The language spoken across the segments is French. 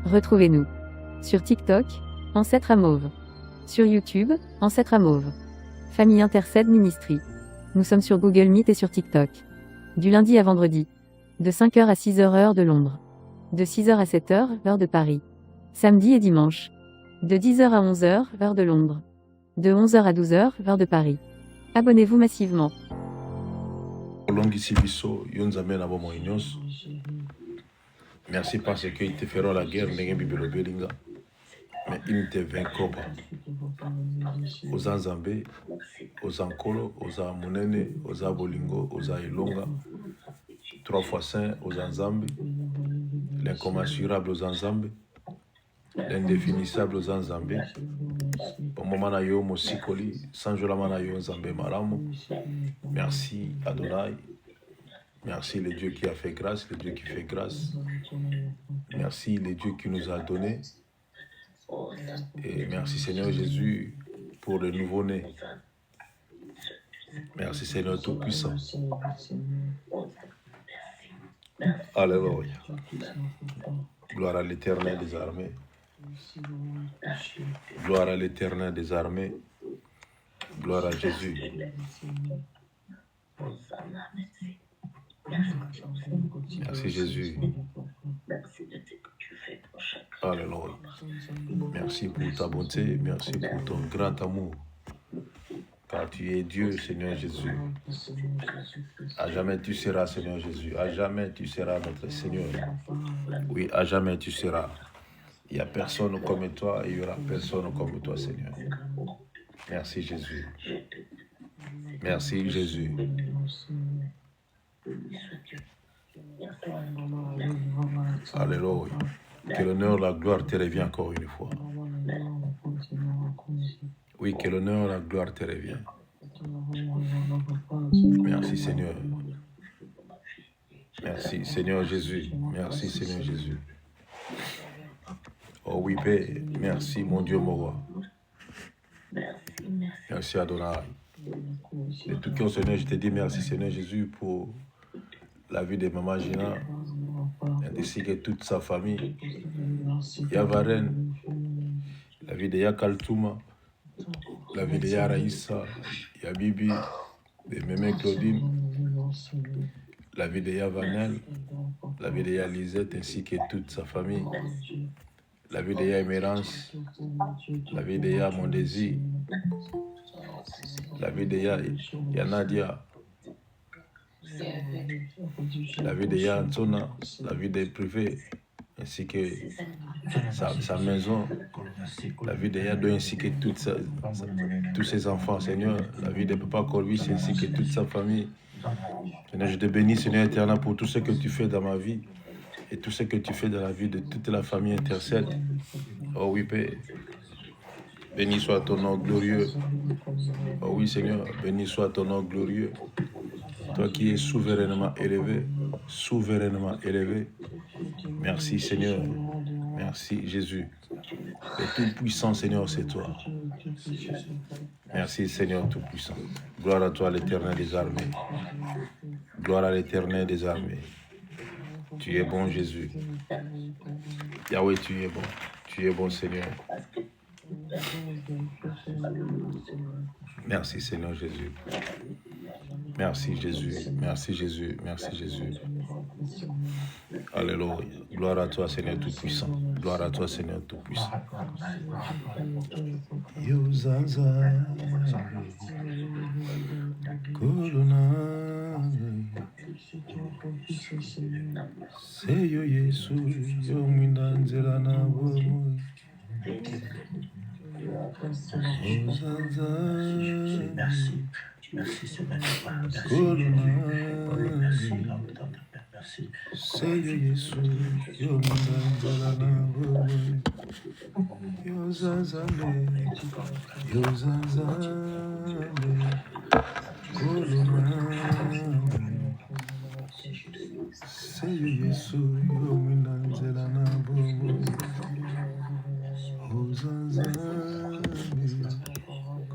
Retrouvez-nous sur TikTok, Ancêtre à Mauve. Sur YouTube, Ancêtre à Mauve. Famille Intercède Ministry. Nous sommes sur Google Meet et sur TikTok. Du lundi à vendredi. De 5h à 6h heure de Londres. De 6h à 7h, heure de Paris. Samedi et dimanche. De 10h à 11h, heure de Londres. De 11h à 12h, heure de Paris. Abonnez-vous massivement. Merci parce qu'ils te feront la guerre, mais ils ne te vaincront pas. Aux Anzambé, aux Ankolo, aux Amunene, aux Abolingo, aux Ailonga, 3 fois saint aux Anzambé, l'incommensurable aux Anzambé, l'indéfinissable aux Anzambé, au moment nayo Mosikoli, Sanjolamanayo Nzambé Malamu. Merci Adonai. Merci le Dieu qui a fait grâce, le Dieu qui fait grâce. Merci le Dieu qui nous a donné. Et merci Seigneur Jésus pour le nouveau-né. Merci Seigneur Tout-Puissant. Alléluia. Gloire à l'Éternel des armées. Gloire à l'Éternel des armées. Gloire à Jésus. Merci Jésus. Alléluia. Merci pour ta bonté, merci pour ton grand amour. Car tu es Dieu, Seigneur Jésus. À jamais tu seras, Seigneur Jésus. À jamais tu seras notre Seigneur. Oui, à jamais tu seras. Il n'y a personne comme toi et il n'y aura personne comme toi, Seigneur. Merci Jésus. Merci Jésus. Alléluia. Que l'honneur, la gloire te revient encore une fois. Oui, que l'honneur, la gloire te revient. Merci Seigneur. Merci Seigneur Jésus. Merci Seigneur Jésus. Oh oui, Père. Merci mon Dieu, mon roi. Merci Adonai. De tout cœur, Seigneur, je te dis merci Seigneur Jésus pour la vie de Maman Gina, ainsi que toute sa famille. Yavaren, la vie de Yakaltouma, la vie de Yaraïssa, Yabibi, de Mémé Claudine, la vie de Yavanel, la vie de Yalisette, ainsi que toute sa famille. La vie de Yaémérance, la vie de Yamondési, la vie de Yanadia, la vie de Yantona, la vie des privés, ainsi que sa maison, la vie de Yado, ainsi que tous ses enfants, Seigneur, la vie de Papa Corvis, ainsi que toute sa famille. Seigneur, je te bénis, Seigneur éternel, pour tout ce que tu fais dans ma vie et tout ce que tu fais dans la vie de toute la famille Intercède. Oh oui, Père. Béni soit ton nom glorieux. Oh oui, Seigneur, béni soit ton nom glorieux. Toi qui es souverainement élevé, souverainement élevé. Merci Seigneur, merci Jésus. Le Tout-Puissant Seigneur, c'est toi. Merci Seigneur Tout-Puissant. Gloire à toi l'Éternel des armées. Gloire à l'Éternel des armées. Tu es bon Jésus. Yahweh, tu es bon. Tu es bon Seigneur. Merci Seigneur Jésus. Merci Jésus, merci Jésus, merci Jésus. Alléluia. Gloire à toi Seigneur Tout-Puissant. Gloire à toi Seigneur Tout-Puissant. Yozaza Kolona Seyo Yesu Yomindanzela na bomo Yozaza Merci Seigneur, merci merci. Seyo Yesu Yomindanzela na bomo Yozazale Seyo Yesu yomindanzela na bomo Ozazale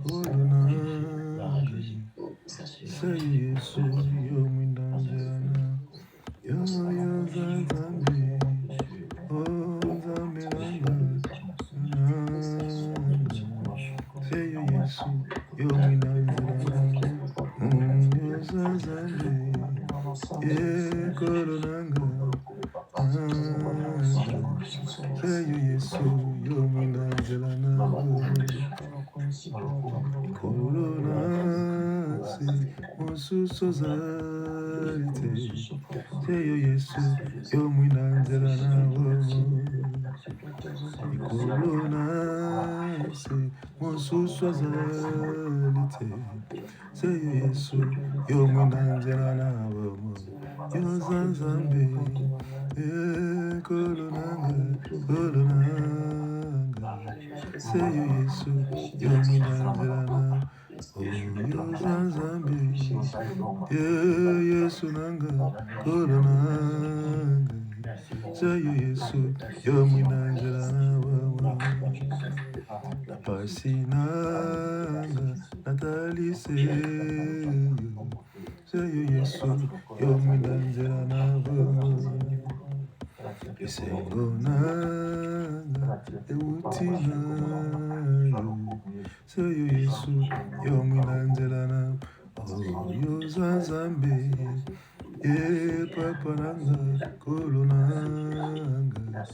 kolona Seyo Yesu yo mwindanjana yo yo zanzambe oh zambe Seyo Yesu yo mwindanjana yo zanzambe ye kolonanga Seyo Yesu yo mwindanjana Corona, c'est mon sous-sozalité. C'est yo Yesu, yo mwinanzela na womo. Corona, c'est mon sous-sozalité. C'est yo Yesu, yo mwinanzela na womo. Yo zanzambe, kolonanga. C'est yo Yesu, yo mwinanzela na oh yo zanzambe, Yesu nanga, kolonanga. C'est yo Yesu, yo mwinanzela na wawa. Na pasi nanga, natalise yo. C'est yo Yesu, yo mwinanzela na wawa. Esengo nanga, euti nayo. Seyo Yesu, yo mwinanzela na oh yo zanzambe. Ye papa nanga, kolonanga.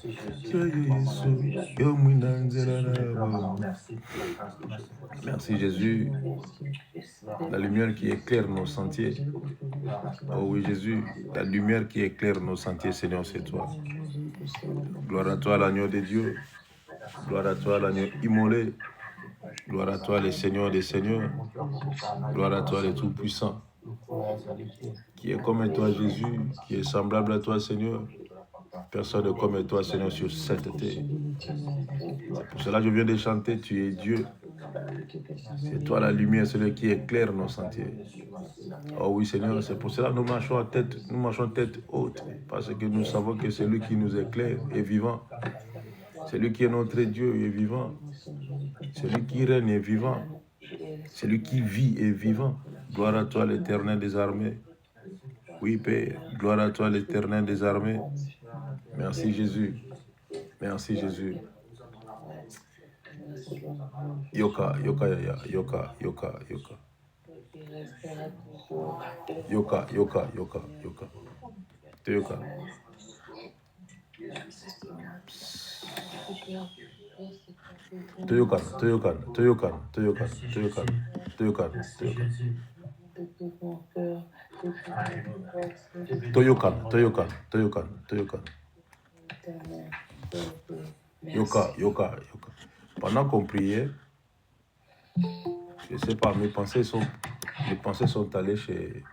Seyo Yesu, yo mwinanzela na oh. Merci Jésus, la lumière qui éclaire nos sentiers. Oh oui Jésus, la lumière qui éclaire nos sentiers, Seigneur, c'est toi. Gloire à toi, l'agneau de Dieu. Gloire à toi, l'agneau immolé. Gloire à toi, le Seigneur des Seigneurs. Gloire à toi, le Tout-Puissant. Qui est comme toi, Jésus, qui est semblable à toi, Seigneur. Personne n'est comme toi, Seigneur, sur cette terre. C'est pour cela que je viens de chanter, tu es Dieu. C'est toi la lumière, celui qui éclaire nos sentiers. Oh oui, Seigneur, c'est pour cela que nous marchons tête haute, parce que nous savons que celui qui nous éclaire est vivant. Celui qui est notre Dieu est vivant. Celui qui règne est vivant. Celui qui vit est vivant. Gloire à toi, l'Éternel des armées. Oui, Père, gloire à toi, l'Éternel des armées. Merci, Jésus. Merci, Jésus. Yoka, yoka, yaya, yoka, yoka, yoka. Yoka, yoka, yoka, yoka. Yoka. Toyokan. Yoka. Pendant qu'on priait, je ne sais pas, mes pensées sont allées chez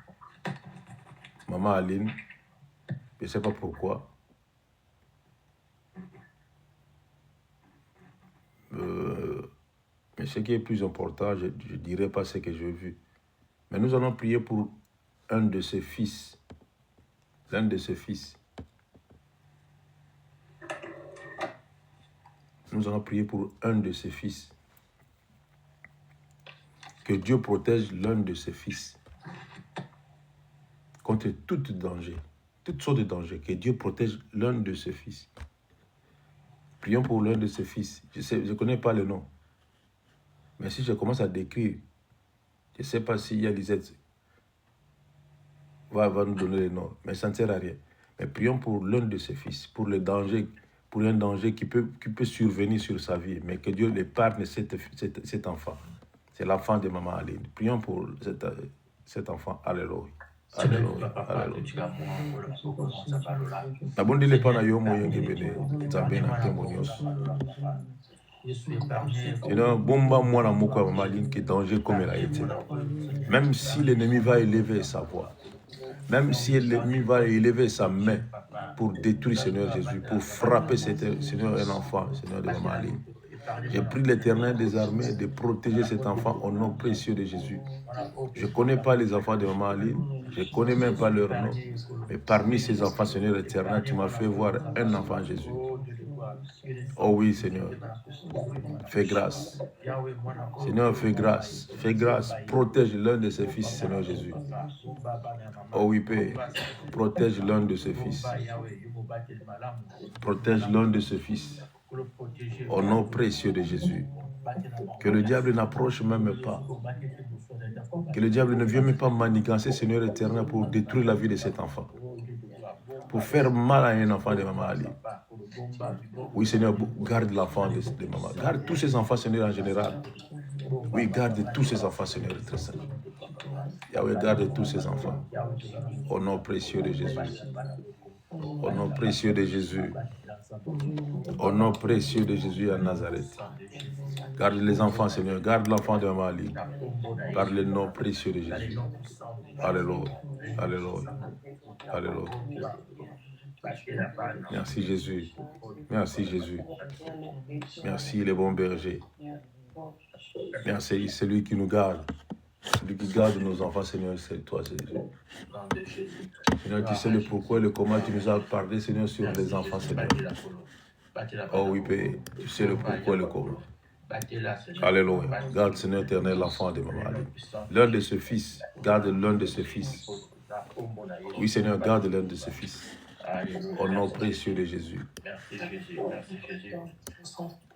Maman Aline. Je ne sais pas pourquoi. Mais ce qui est plus important, je ne dirais pas ce que j'ai vu. Mais nous allons prier pour un de ses fils. L'un de ses fils. Nous allons prier pour un de ses fils. Que Dieu protège l'un de ses fils contre tout danger, toutes sortes de dangers. Que Dieu protège l'un de ses fils. Prions pour l'un de ses fils. Je ne connais pas le nom. Mais si je commence à décrire, je ne sais pas si Lisette va nous donner le nom. Mais ça ne sert à rien. Mais prions pour l'un de ses fils, pour un danger qui peut survenir sur sa vie. Mais que Dieu l'épargne cet enfant. C'est l'enfant de Maman Aline. Prions pour cet enfant. Alléluia. Alléluia. Alléluia. Nabondile pana yo moyo ngebele nzambe na ntembo nyonso. Seigneur, bomba mwana moko ya Maman Aline qui est danger comme elle a été. Même si l'ennemi va élever sa voix, même si l'ennemi va élever sa main pour détruire Seigneur Jésus, pour frapper Seigneur un enfant, Seigneur de Maman Aline. J'ai pris l'Éternel des armées de protéger cet enfant au nom précieux de Jésus. Je ne connais pas les enfants de Maman Aline, je ne connais même pas leur nom. Mais parmi ces enfants, Seigneur éternel, tu m'as fait voir un enfant Jésus. Oh oui, Seigneur. Fais grâce. Seigneur, fais grâce. Fais grâce. Protège l'un de ses fils, Seigneur Jésus. Oh oui, Père. Protège l'un de ses fils. Protège l'un de ses fils. Au nom précieux de Jésus. Que le diable n'approche même pas. Que le diable ne vienne même pas manigancer, Seigneur éternel, pour détruire la vie de cet enfant. Pour faire mal à un enfant de Maman Ali. Oui, Seigneur, garde l'enfant de Maman. Garde tous ces enfants, Seigneur, en général. Oui, garde tous ces enfants, Seigneur, très saint. Yahweh, garde tous ces enfants. Au nom précieux de Jésus. Au nom précieux de Jésus. Au nom précieux de Jésus à Nazareth. Garde les enfants, Seigneur. Garde l'enfant de Maman Ali. Par le nom précieux de Jésus. Alléluia. Alléluia. Alléluia. Merci Jésus. Merci Jésus. Merci les bons bergers. Merci celui qui nous garde. Celui qui garde nos enfants, Seigneur, c'est toi, Jésus. Seigneur, tu sais le pourquoi et le comment tu nous as parlé, Seigneur, sur les enfants, Seigneur. Oh oui, Père, tu sais le pourquoi et le comment. Alléluia. Garde, Seigneur éternel, l'enfant de Maman Ali. L'un de ses fils, garde l'un de ses fils. Oui, Seigneur, garde l'un de ses fils. Au nom précieux de Jésus.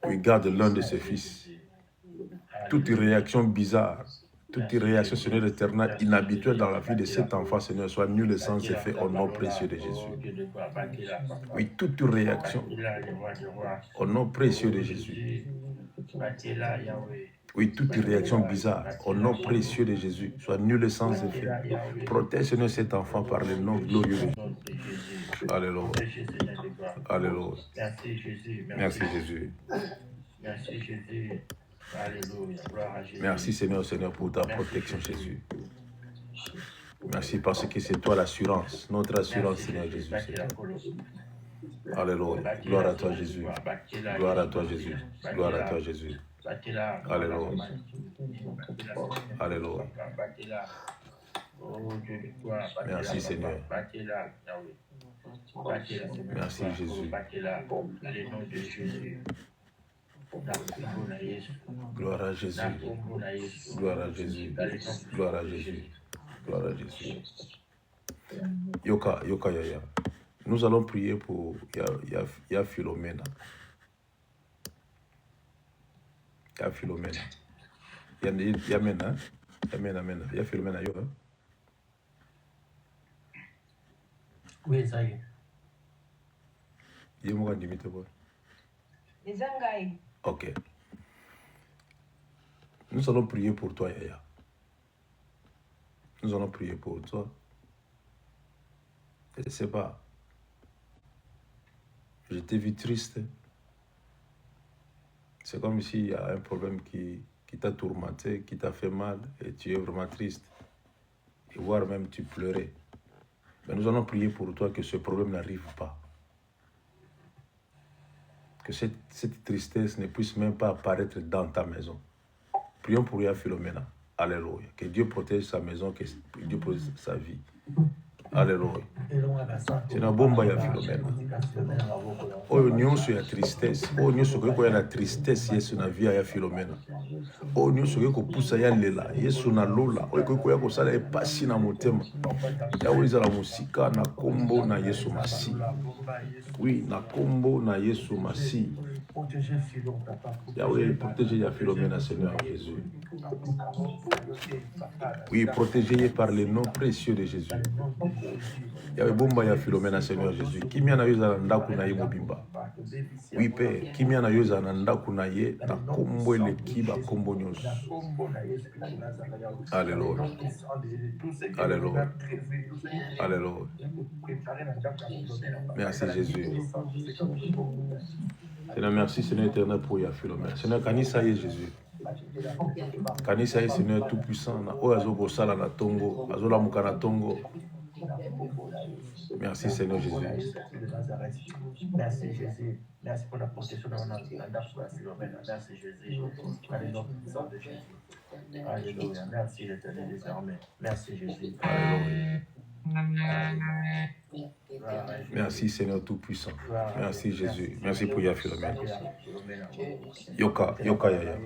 Oui, garde l'un de ses fils. Toute réaction bizarre, toute réaction, Seigneur éternel, inhabituelle dans la vie de cet enfant, Seigneur, soit nulle et sans effet au nom précieux de Jésus. Oui, toute réaction, au nom précieux de Jésus. Oui, toute réaction bizarre, au nom précieux de Jésus, soit nulle et sans effet. Protège, Seigneur, cet enfant par le nom glorieux de Jésus. Alléluia. Alléluia. Merci Jésus. Merci Jésus. Alléluia. Merci Seigneur, Seigneur, pour ta protection, Jésus. Merci parce que c'est toi l'assurance, notre assurance, Seigneur Jésus. Alléluia. Gloire à toi, Jésus. Gloire à toi, Jésus. Gloire à toi, Jésus. Alléluia. Alléluia. Merci Seigneur. Merci Jésus. Gloire à Jésus. Gloire à Jésus. Gloire à Jésus. Gloire à Jésus. Yoka, Yaya. Nous allons prier pour Ya Philomena. Ya Philomena. Ya Mena. Ya Philomena, yo. Oui, ça y est. Yemo limite boy. Ok. Nous allons prier pour toi, Yaya. Nous allons prier pour toi. Je ne sais pas. Je t'ai vu triste. C'est comme s'il y a un problème qui t'a tourmenté, qui t'a fait mal, et tu es vraiment triste. Et voire même tu pleurais. Mais nous allons prier pour toi que ce problème n'arrive pas. Que cette tristesse ne puisse même pas apparaître dans ta maison. Prions pour Ya Philomena. Alléluia. Que Dieu protège sa maison, que Dieu protège sa vie. Alléluia. C'est une bombe Ya Philomena. Oyo nyonso ya tristesse. Oyo nyonso ko ya la tristesse Yesu na vie Ya Philomena. Oyo nyonso ko pusa ya lela. Yesu na lola. Oyo ko ya ko sala epasi na motema. Ya wiza la musika na kombo na Yesu Masi. Oui, na kombo na Yesu Masi. Yahweh, protégez Ya Philomena, Seigneur Jésus. Oui, protégez par le nom précieux de Jésus. Yahweh, bomba Ya Philomena, Seigneur Jésus. Kimia na yoza na ndaku na ye mobimba. Oui, Père, kimia na yoza na ndaku na ye na kombo elekiba kombo nyonso. Alléluia. Alléluia. Alléluia. Merci Jésus. Seigneur, merci Seigneur éternel pour Ya Philomena. Seigneur, kanisa ye Jésus. Kanisa ye Seigneur tout puissant. Na oyo azoko sala na tongo, azola muka na tongo. Merci Seigneur Jésus. Merci Jésus. Merci pour la protection de la Philomena. Merci Jésus. Alléluia. De Jésus. Alléluia. Merci l'Éternel désormais. Merci Jésus. Alléluia. Merci Seigneur Tout-Puissant. Merci Jésus. Merci pour Philomène. Yoka Yaya.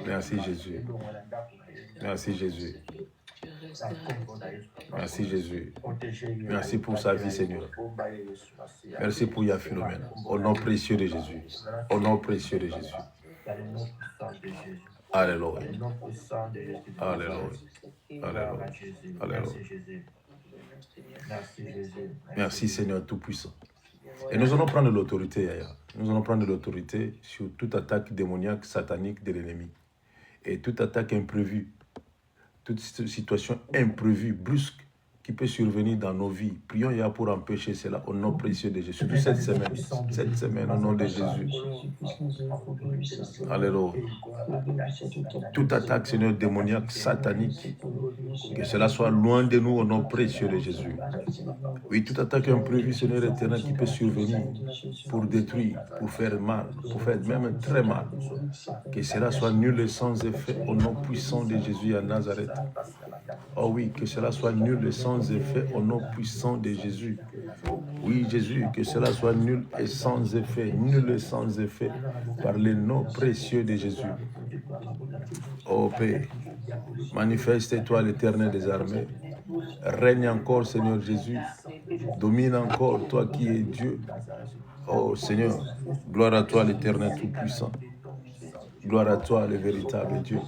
Merci Jésus. Merci Jésus. Merci Jésus. Merci pour sa vie Seigneur. Merci pour Philomène. Au nom précieux de Jésus. Au nom précieux de Jésus. Alléluia. Alléluia. Alléluia. Alléluia. Merci Seigneur Tout-Puissant. Et nous allons prendre l'autorité, Yaya. Nous allons prendre l'autorité sur toute attaque démoniaque, satanique de l'ennemi. Et toute attaque imprévue, toute situation imprévue, brusque, qui peut survenir dans nos vies. Prions Yaya pour empêcher cela au nom précieux de Jésus. Surtout cette semaine, au nom de Jésus. Alléluia. Toute attaque, Seigneur, démoniaque, satanique, que cela soit loin de nous au nom précieux de Jésus. Oui, toute attaque imprévue, Seigneur éternel, qui peut survenir pour détruire, pour faire mal, pour faire même très mal. Que cela soit nul et sans effet au nom puissant de Jésus à Nazareth. Oh oui, que cela soit nul et sans effet au nom puissant de Jésus. Oui, Jésus, que cela soit nul et sans effet par le nom précieux de Jésus. Oh Père, manifeste-toi l'Éternel des armées. Règne encore, Seigneur Jésus. Domine encore, toi qui es Dieu. Oh Seigneur, gloire à toi l'Éternel Tout-Puissant. Gloire à toi le véritable Dieu.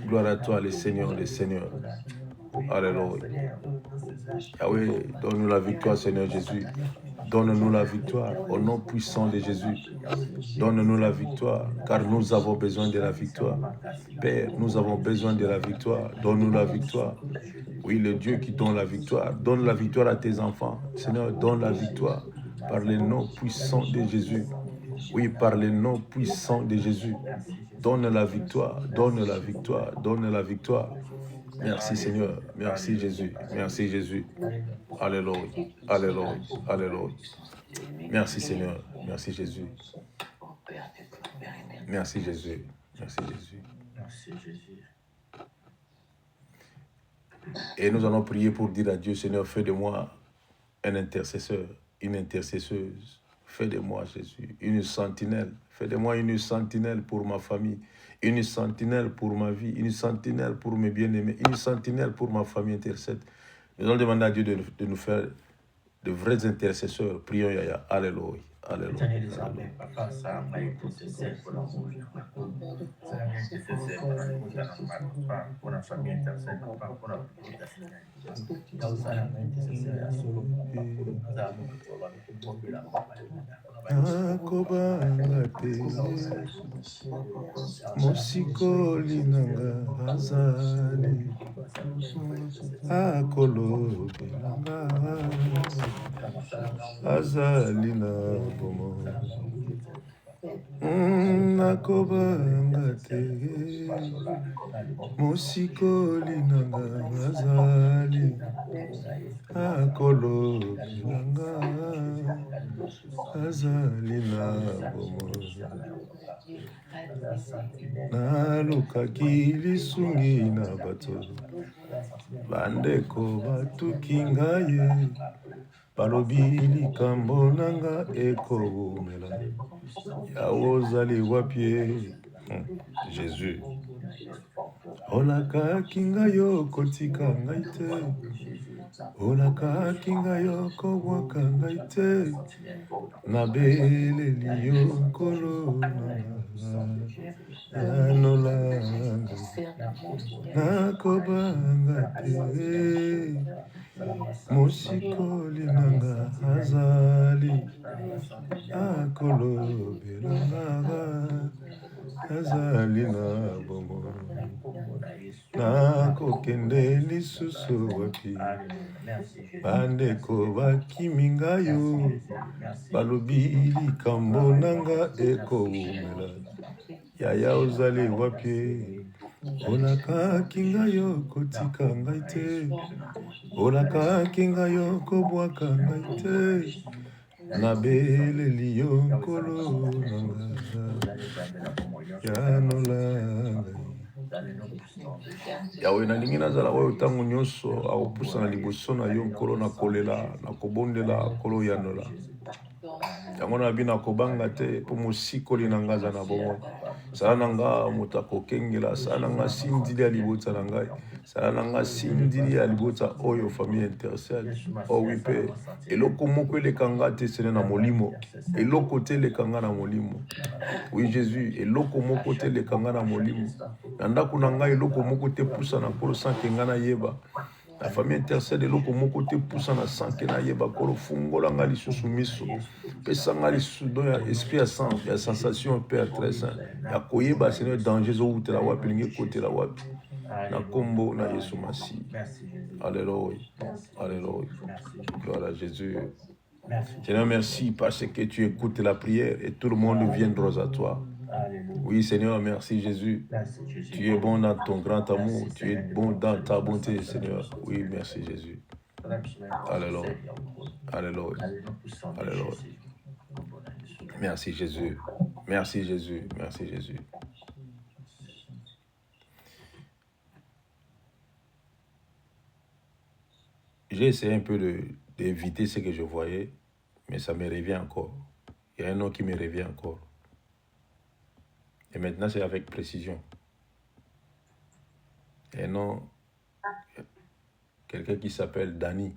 Gloire à toi le Seigneur des Seigneurs. Alléluia. Yahweh, donne-nous la victoire, Seigneur Jésus. Donne-nous la victoire au nom puissant de Jésus. Donne-nous la victoire, car nous avons besoin de la victoire. Père, nous avons besoin de la victoire. Donne-nous la victoire. Oui, le Dieu qui donne la victoire. Donne la victoire à tes enfants. Seigneur, donne la victoire par le nom puissant de Jésus. Oui, par le nom puissant de Jésus. Donne la victoire, donne la victoire, donne la victoire. Merci Seigneur, merci Jésus, merci Jésus. Alléluia, alléluia, alléluia. Merci Seigneur, merci Jésus. Merci Jésus, merci Jésus. Merci Jésus. Et nous allons prier pour dire à Dieu, Seigneur, fais de moi un intercesseur, une intercesseuse. Fais de moi, Jésus, une sentinelle. Fais de moi une sentinelle pour ma famille, une sentinelle pour ma vie, une sentinelle pour mes bien-aimés, une sentinelle pour ma famille intercède. Nous allons demander à Dieu de nous faire de vrais intercesseurs. Prions, Yaya. Alléluia. Alléluia. Akobangate mosikoli nanga azali akolobelanga azali na bomo nakobangate mosikoli nanga azali akolobelanga azali na bomo nalukaki lisungi na bato bandeko batuki ngai balobi likambo nanga ekobomela yawe ozali wapi Jésus olakaki ngai yo kotika ngai te olakaki ngai yo kobwaka ngai te nabeleli yo nkolo yanolanga nakobanga te mosikoli nanga azali akolobelanga azali na bomo nakokende lisusu wapi bandeko bakimi ngai yo balobi likambo nanga ekobomela yaya ozali wapi olakaki ngai yo kotika ngai te olakaki ngai yo kobwaka ngai te nabeleli yo nkolo nanga yanolanga Yawe nalingi nazala oyo ntango nyonso akopusa na liboso na yo nkolo na kolela na kobondela nkolo yanola yango na bino akobanga te mpo mosikoli na ngai aza na bomoi sala na nga moto akokengela sala na nga sindili ya libota na ngai sala na nga sindili ya libota oyo famille intercelle owi mpe eloko moko eleka nga te sene na molimo eloko te eleka nga na molimo oui Jésus eloko moko te eleka nga na molimo na ndako na ngai eloko moko te pusa na nkolo sanke nga nayeba la famille intercède eloko moko te pusa na sanke nayeba kolo fungola nga lisusu miso pesa nga lisusu don ya esprit ya sensation Père très saint ya koyeba Seigneur danger ezowutela wapi elingi ekotela wapi na kombo na Yesu Masi. Alléluia. Alléluia. Gloire à Jésus. Seigneur, merci parce que tu écoutes la prière et tout le monde viendra à toi. Oui, Seigneur, merci Jésus. Tu es bon dans ton grand amour. Tu es bon dans ta bonté, Seigneur. Oui, merci Jésus. Alléluia. Alléluia. Alléluia. Merci Jésus. Merci Jésus. Merci Jésus. J'ai essayé un peu d'éviter ce que je voyais, mais ça me revient encore. Il y a un nom qui me revient encore. Et maintenant, c'est avec précision. Il y a un nom, quelqu'un qui s'appelle Dani.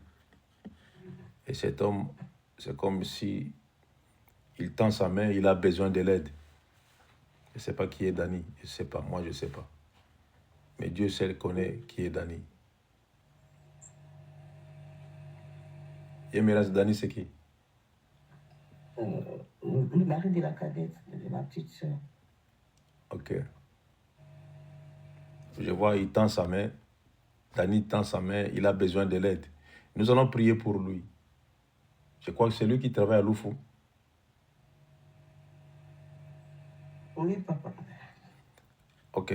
Et cet homme, c'est comme si il tend sa main, il a besoin de l'aide. Je ne sais pas qui est Dani, je ne sais pas, moi je ne sais pas. Mais Dieu seul connaît qui est Dani. Et Miras Dani, c'est qui? Le mari de la cadette, de ma petite soeur. Ok. Je vois, il tend sa main. Dani tend sa main, il a besoin de l'aide. Nous allons prier pour lui. Je crois que c'est lui qui travaille à Loufou. Oui, papa. Ok.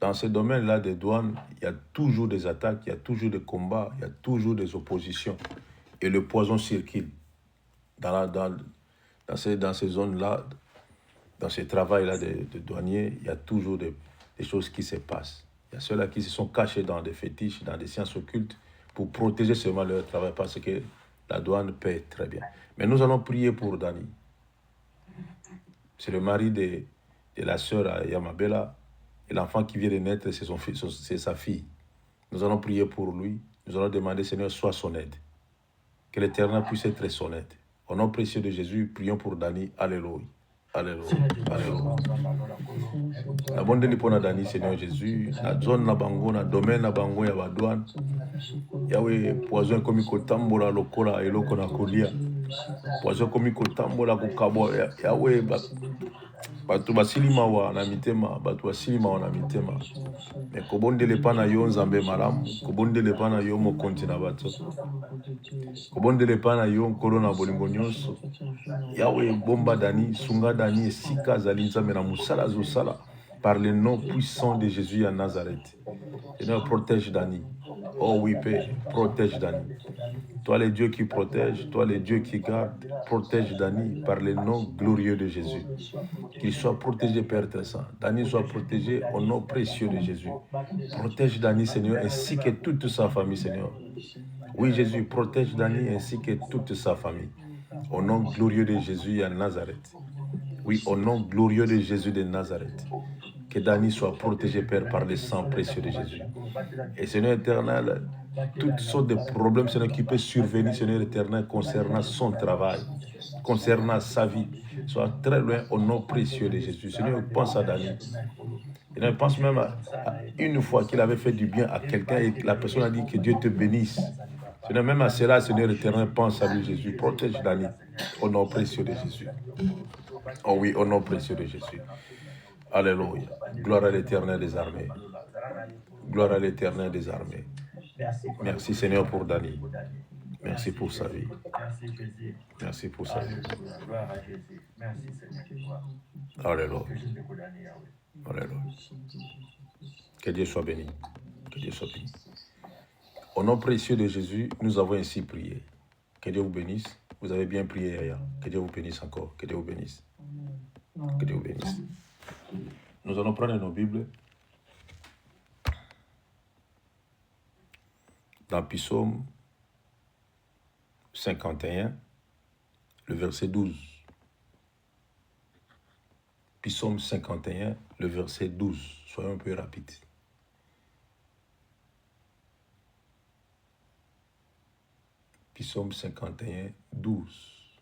Dans ce domaine-là des douanes, il y a toujours des attaques, il y a toujours des combats, il y a toujours des oppositions. Et le poison circule. Dans ces zones-là, dans ce travail-là de douaniers, il y a toujours des choses qui se passent. Il y a ceux-là qui se sont cachés dans des fétiches, dans des sciences occultes, pour protéger seulement leur travail, parce que la douane paie très bien. Mais nous allons prier pour Dani. C'est le mari de la sœur à Yamabela, et l'enfant qui vient de naître, c'est sa fille. Nous allons prier pour lui. Nous allons demander, Seigneur, sois son aide. Que l'Éternel puisse être son aide. Au nom précieux de Jésus, prions pour Dani. Alléluia. Alléluia. Alléluia. La bonne délai pour Dani, Seigneur Jésus. La zone na bango, na domaine na bango ya badouane. Yahweh, poison comme kotambola lokola eloko na kolia. Poison comme kotambola kokabo. Yahweh, bato basilima wa na mitema, bato basilima wa na mitema. Mais kobondele pa na yo nzambe malamu, kobondele pa na yo mokonzi na bato. Kobondele pa na yo nkolo na bolingo nyonso. Yahweh bomba Dani, sunga Dani esika azali nzambe na musala azosala par le nom puissant de Jésus à Nazareth. Seigneur, protège Dani. Oh oui, Père, protège Dani. Toi le Dieu qui protège, toi le Dieu qui garde, protège Dani par le nom glorieux de Jésus. Qu'il soit protégé, Père très saint. Dani soit protégé au nom précieux de Jésus. Protège Dani, Seigneur, ainsi que toute sa famille, Seigneur. Oui, Jésus, protège Dani ainsi que toute sa famille. Au nom glorieux de Jésus à Nazareth. Oui, au nom glorieux de Jésus de Nazareth. Que Dani soit protégé, Père, par le sang précieux de Jésus. Et Seigneur éternel, toutes sortes de problèmes, Seigneur, qui peuvent survenir, Seigneur éternel, concernant son travail, concernant sa vie, soit très loin au nom précieux de Jésus. Seigneur, pense à Dani. Seigneur, pense même à une fois qu'il avait fait du bien à quelqu'un et la personne a dit que Dieu te bénisse. Seigneur, même à cela, Seigneur éternel, pense à lui, Jésus. Protège Dani au nom précieux de Jésus. Oh oui, au nom précieux de Jésus. Alléluia. Gloire à l'Éternel des armées. Gloire à l'Éternel des armées. Merci Seigneur pour Dani. Merci pour sa vie. Merci pour sa vie. Alléluia. Alléluia. Que Dieu soit béni. Que Dieu soit béni. Au nom précieux de Jésus, nous avons ainsi prié. Que Dieu vous bénisse. Vous avez bien prié, Yaya. Que Dieu vous bénisse encore. Que Dieu vous bénisse. Que Dieu vous bénisse. Nous allons prendre nos Bibles dans Psaume 51, le verset 12. Psaume 51, le verset 12. Soyons un peu rapides. Psaume 51, 12.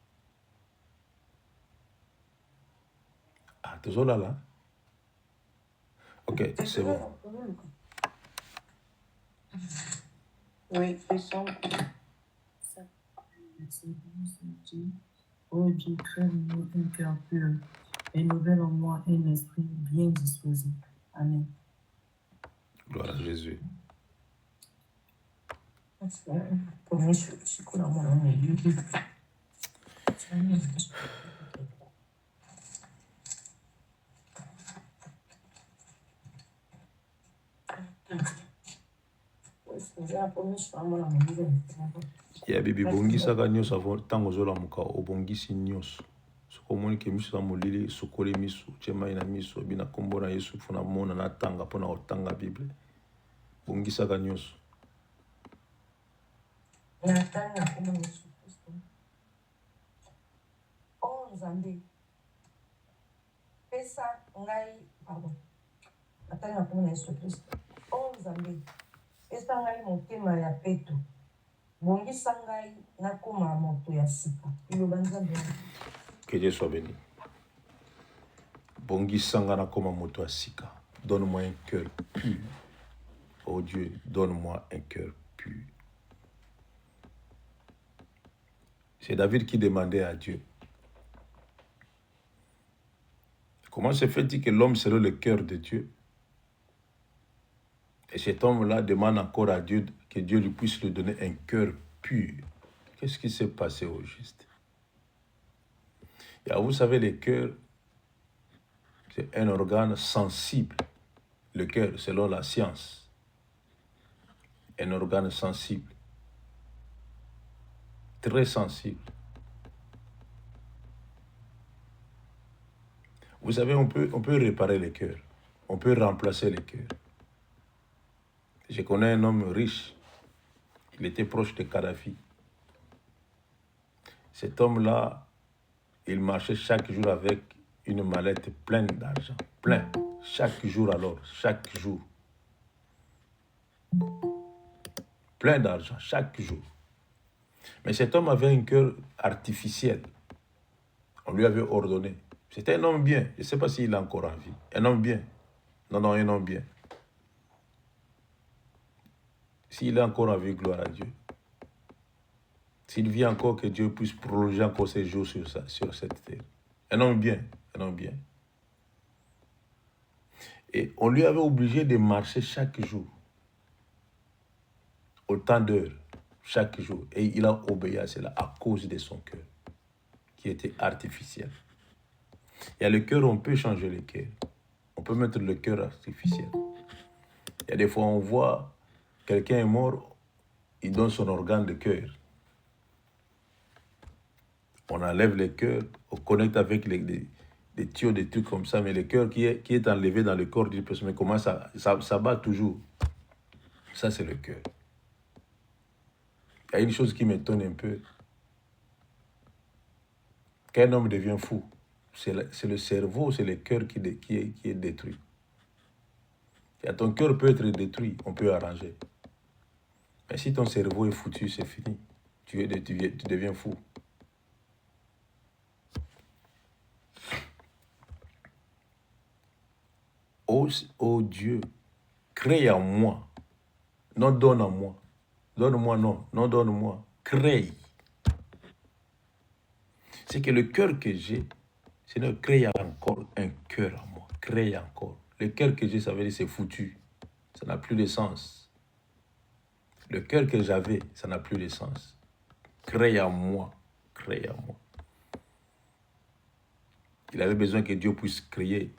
Ah, toujours là. Ok, c'est bon. Oui, Psaume. Oh Dieu, crée-moi un cœur pur et nouvelle en moi un esprit bien disposé. Amen. Gloire à Jésus. Ya bibi bongisaka nyonso avant ntango ozolamuka obongisi nyonso soki omoni ke miso na molili esukoli miso tie mai na miso ebi na nkombo na Yesu mpona mona natanga mpona kotanga bible bongisaka nyonso. Natanga kama Yesu Kristo. Oh Nzambe. Pesa ngai, pardon. Natanga kama Yesu Kristo. Oh Nzambe. Pesa ngai motema ya peto. Bongisa ngai nakoma moto ya sika. Iloba Nzambe. Que Dieu soit béni. Bongisanga nakoma moto ya sika. Donne-moi un cœur pur. Oh Dieu, donne-moi un cœur pur. C'est David qui demandait à Dieu. Comment se fait-il que l'homme serait le cœur de Dieu? Et cet homme-là demande encore à Dieu que Dieu lui puisse lui donner un cœur pur. Qu'est-ce qui s'est passé au juste? Et vous savez, le cœur, c'est un organe sensible. Le cœur, selon la science, un organe sensible. Très sensible. Vous savez, on peut réparer le cœur. On peut remplacer le cœur. Je connais un homme riche. Il était proche de Kadhafi. Cet homme-là, il marchait chaque jour avec une mallette pleine d'argent. Plein. Chaque jour alors. Chaque jour. Plein d'argent. Chaque jour. Mais cet homme avait un cœur artificiel. On lui avait ordonné. C'était un homme bien. Je ne sais pas s'il est encore en vie. Un homme bien. Non, un homme bien. S'il est encore en vie, gloire à Dieu. S'il vit encore, que Dieu puisse prolonger encore ses jours sur cette terre. Un homme bien. Un homme bien. Et on lui avait obligé de marcher chaque jour. Autant d'heures. Chaque jour. Et il a obéi à cela à cause de son cœur. Qui était artificiel. Il y a le cœur, on peut changer le cœur. On peut mettre le cœur artificiel. Il y a des fois, on voit quelqu'un est mort, il donne son organe de cœur. On enlève le cœur, on connecte avec des tuyaux, des trucs comme ça, mais le cœur qui est enlevé dans le corps d'une personne, mais comment ça bat toujours. Ça, c'est le cœur. Il y a une chose qui m'étonne un peu. Quand un homme devient fou, c'est le cerveau, c'est le cœur qui est détruit. Et ton cœur peut être détruit, on peut arranger. Mais si ton cerveau est foutu, c'est fini. Tu deviens fou. Oh Dieu, crée en moi. Non, donne en moi. Donne-moi, non. Non, donne-moi. Crée. C'est que le cœur que j'ai, c'est crée encore un cœur en moi. Crée encore. Le cœur que j'ai, ça veut dire c'est foutu. Ça n'a plus de sens. Le cœur que j'avais, ça n'a plus de sens. Crée en moi. Crée en moi. Il avait besoin que Dieu puisse créer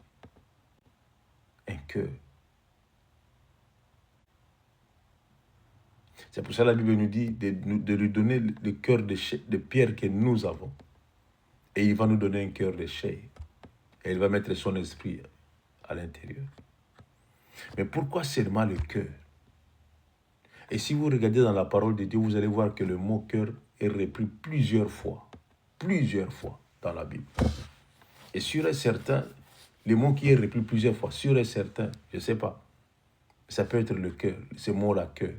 un cœur. C'est pour ça que la Bible nous dit de lui donner le cœur de pierre que nous avons. Et il va nous donner un cœur de chair. Et il va mettre son esprit à l'intérieur. Mais pourquoi seulement le cœur? Et si vous regardez dans la parole de Dieu, vous allez voir que le mot cœur est repris plusieurs fois dans la Bible. Et sûr et certain, le mot qui est repris plusieurs fois, sûr et certain, je ne sais pas, ça peut être le cœur, ce mot-là, cœur,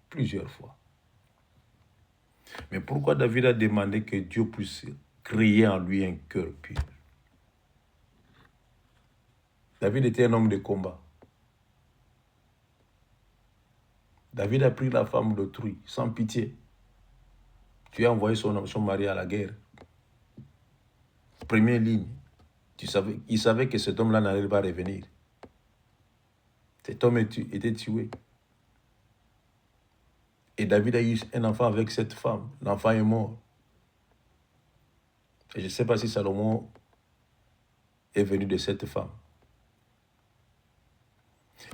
plusieurs fois. Mais pourquoi David a demandé que Dieu puisse créer en lui un cœur pur? David était un homme de combat. David a pris la femme d'autrui, sans pitié. Tu as envoyé son mari à la guerre. Première ligne. Il savait que cet homme-là n'allait pas revenir. Cet homme était tué. Et David a eu un enfant avec cette femme. L'enfant est mort. Et je ne sais pas si Salomon est venu de cette femme.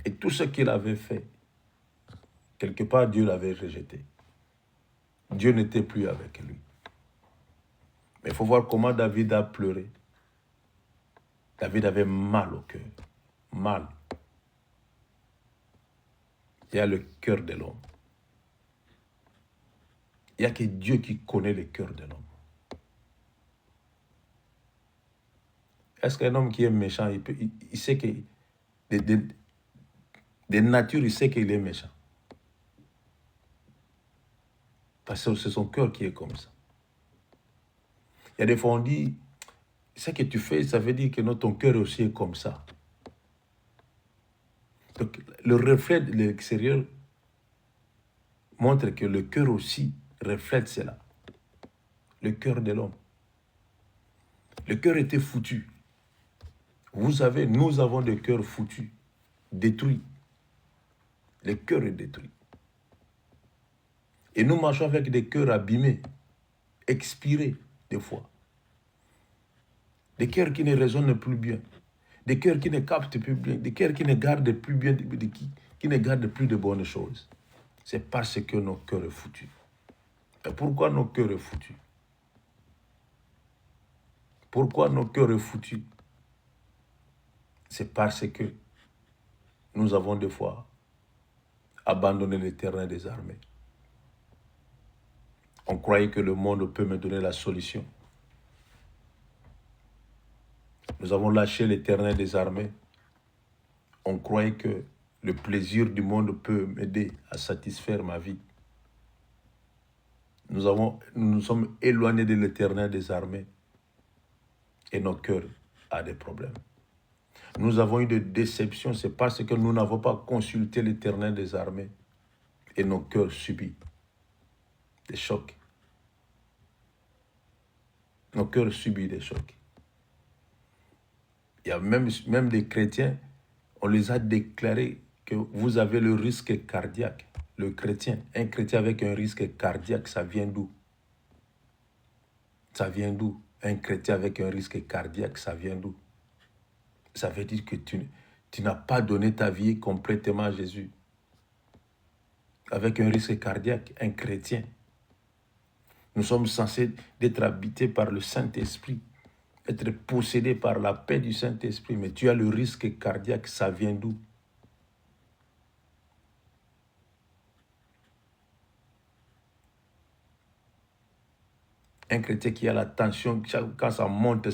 Et tout ce qu'il avait fait, quelque part, Dieu l'avait rejeté. Dieu n'était plus avec lui. Mais il faut voir comment David a pleuré. David avait mal au cœur. Mal. Il y a le cœur de l'homme. Il n'y a que Dieu qui connaît le cœur de l'homme. Est-ce qu'un homme qui est méchant, il sait que de nature, il sait qu'il est méchant? Parce que c'est son cœur qui est comme ça. Il y a des fois, on dit, ce que tu fais, ça veut dire que ton cœur aussi est comme ça. Donc, le reflet de l'extérieur montre que le cœur aussi reflète cela. Le cœur de l'homme. Le cœur était foutu. Vous savez, nous avons des cœurs foutus, détruits. Le cœur est détruit. Et nous marchons avec des cœurs abîmés, expirés des fois. Des cœurs qui ne résonnent plus bien. Des cœurs qui ne captent plus bien. Des cœurs qui ne gardent plus bien, qui ne gardent plus de bonnes choses. C'est parce que nos cœurs sont foutus. Et pourquoi nos cœurs sont foutus? Pourquoi nos cœurs sont foutus? C'est parce que nous avons des fois abandonné l'Éternel des armées. On croyait que le monde peut me donner la solution. Nous avons lâché l'Éternel des armées. On croyait que le plaisir du monde peut m'aider à satisfaire ma vie. Nous nous sommes éloignés de l'Éternel des armées et nos cœurs ont des problèmes. Nous avons eu des déceptions, c'est parce que nous n'avons pas consulté l'Éternel des armées et nos cœurs subissent des chocs. Nos cœurs subissent des chocs. Il y a même des chrétiens, on les a déclarés que vous avez le risque cardiaque. Le chrétien, un chrétien avec un risque cardiaque, ça vient d'où? Ça vient d'où? Un chrétien avec un risque cardiaque, ça vient d'où? Ça veut dire que tu n'as pas donné ta vie complètement à Jésus. Avec un risque cardiaque, un chrétien. Nous sommes censés être habités par le Saint-Esprit, être possédés par la paix du Saint-Esprit, mais tu as le risque cardiaque, ça vient d'où? Un chrétien qui a la tension, quand ça monte,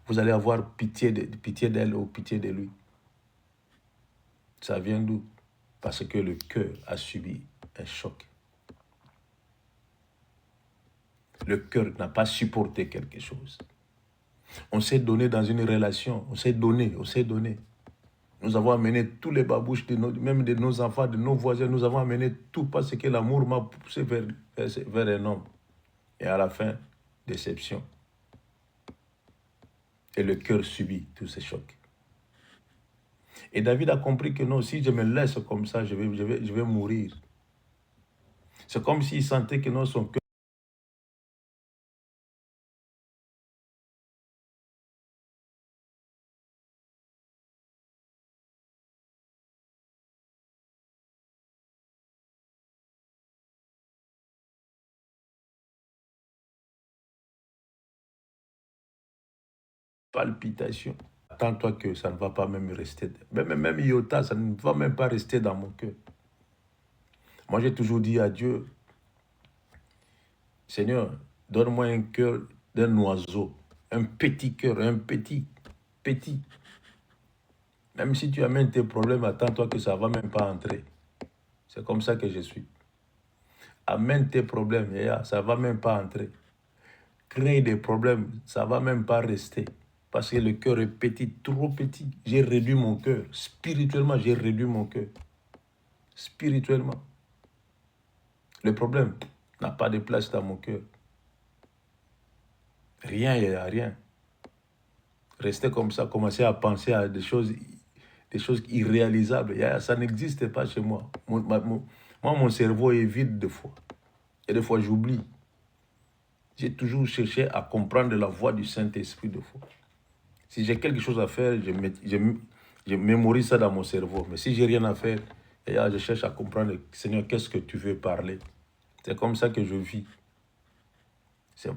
vous allez avoir pitié d'elle ou pitié de lui. Ça vient d'où? Parce que le cœur a subi un choc. Le cœur n'a pas supporté quelque chose. On s'est donné dans une relation, on s'est donné. Nous avons amené tous les babouches, même de nos enfants, de nos voisins, nous avons amené tout parce que l'amour m'a poussé vers un homme. Et à la fin, déception. Et le cœur subit tous ces chocs. Et David a compris que non, si je me laisse comme ça, je vais mourir. C'est comme s'il sentait que non, son cœur palpitation. Attends-toi que ça ne va pas même rester. Même iota, ça ne va même pas rester dans mon cœur. Moi, j'ai toujours dit à Dieu, Seigneur, donne-moi un cœur d'un oiseau, un petit cœur, un petit. Même si tu amènes tes problèmes, attends-toi que ça ne va même pas entrer. C'est comme ça que je suis. Amène tes problèmes, ça ne va même pas entrer. Crée des problèmes, ça ne va même pas rester. Parce que le cœur est petit, trop petit. J'ai réduit mon cœur. Spirituellement, j'ai réduit mon cœur. Spirituellement. Le problème n'a pas de place dans mon cœur. Rien, il n'y a rien. Rester comme ça, commencer à penser à des choses irréalisables. Ça n'existe pas chez moi. Mon cerveau est vide des fois. Et des fois, j'oublie. J'ai toujours cherché à comprendre la voix du Saint-Esprit des fois. Si j'ai quelque chose à faire, je mémorise ça dans mon cerveau. Mais si j'ai rien à faire, je cherche à comprendre, Seigneur, qu'est-ce que tu veux parler? C'est comme ça que je vis. C'est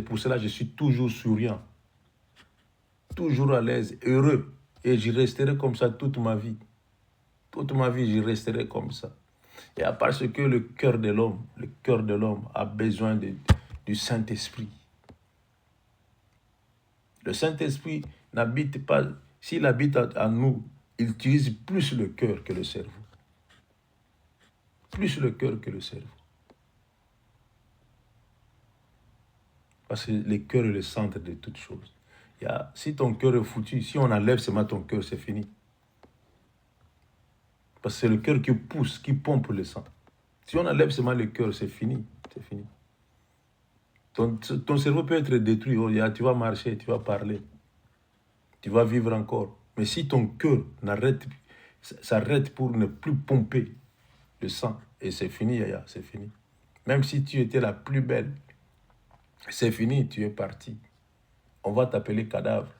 pour cela que je suis toujours souriant. Toujours à l'aise, heureux. Et j'y resterai comme ça toute ma vie. Toute ma vie, j'y resterai comme ça. Et parce que le cœur de l'homme a besoin du Saint-Esprit. Le Saint-Esprit n'habite pas, s'il habite en nous, il utilise plus le cœur que le cerveau. Plus le cœur que le cerveau. Parce que le cœur est le centre de toutes choses. Si ton cœur est foutu, si on enlève seulement ton cœur, c'est fini. Parce que c'est le cœur qui pousse, qui pompe le sang. Si on enlève seulement le cœur, c'est fini. C'est fini. Ton cerveau peut être détruit. Tu vas marcher, tu vas parler. Tu vas vivre encore. Mais si ton cœur s'arrête pour ne plus pomper le sang, et c'est fini, c'est fini. Même si tu étais la plus belle, c'est fini, tu es parti. On va t'appeler cadavre.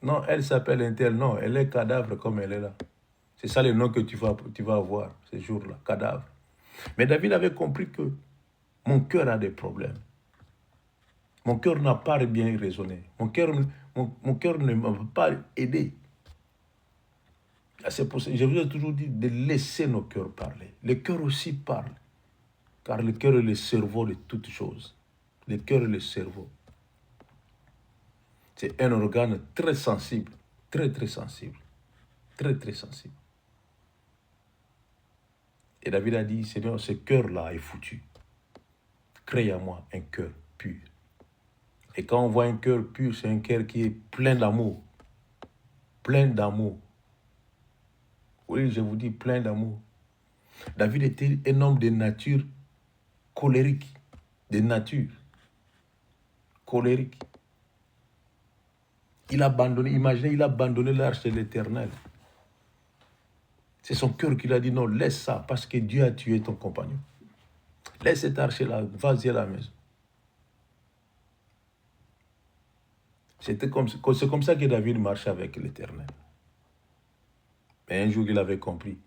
Non, elle s'appelle un tel. Non, elle est cadavre comme elle est là. C'est ça le nom que tu vas avoir ce jour-là, cadavre. Mais David avait compris que mon cœur a des problèmes. Mon cœur n'a pas bien raisonné. Mon cœur ne m'a pas aidé. C'est pour ça que je vous ai toujours dit de laisser nos cœurs parler. Le cœur aussi parle. Car le cœur est le cerveau de toutes choses. Le cœur est le cerveau. C'est un organe très sensible. Très, très sensible. Très, très sensible. Et David a dit, Seigneur, ce cœur-là est foutu. Crée à moi un cœur pur. Et quand on voit un cœur pur, c'est un cœur qui est plein d'amour. Plein d'amour. Oui, je vous dis, plein d'amour. David était un homme de nature colérique. De nature colérique. Il a abandonné, imaginez, il a abandonné l'arche de l'Éternel. C'est son cœur qui lui a dit, non, laisse ça, parce que Dieu a tué ton compagnon. Laisse cette arche-là, vas-y à la maison. C'est comme ça que David marchait avec l'Éternel. Mais un jour, il avait compris,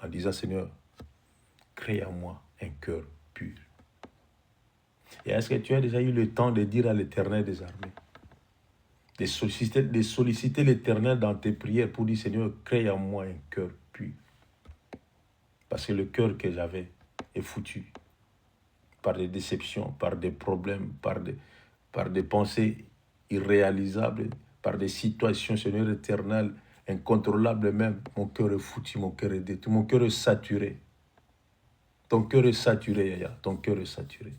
en disant, Seigneur, crée en moi un cœur pur. Et est-ce que tu as déjà eu le temps de dire à l'Éternel des armées, de solliciter l'Éternel dans tes prières pour dire, Seigneur, crée en moi un cœur pur. Parce que le cœur que j'avais est foutu par des déceptions, par des problèmes, par des pensées irréalisables, par des situations, Seigneur éternel, incontrôlables même. Mon cœur est foutu, mon cœur est détruit, mon cœur est saturé. Ton cœur est saturé, Yaya, ton cœur est saturé.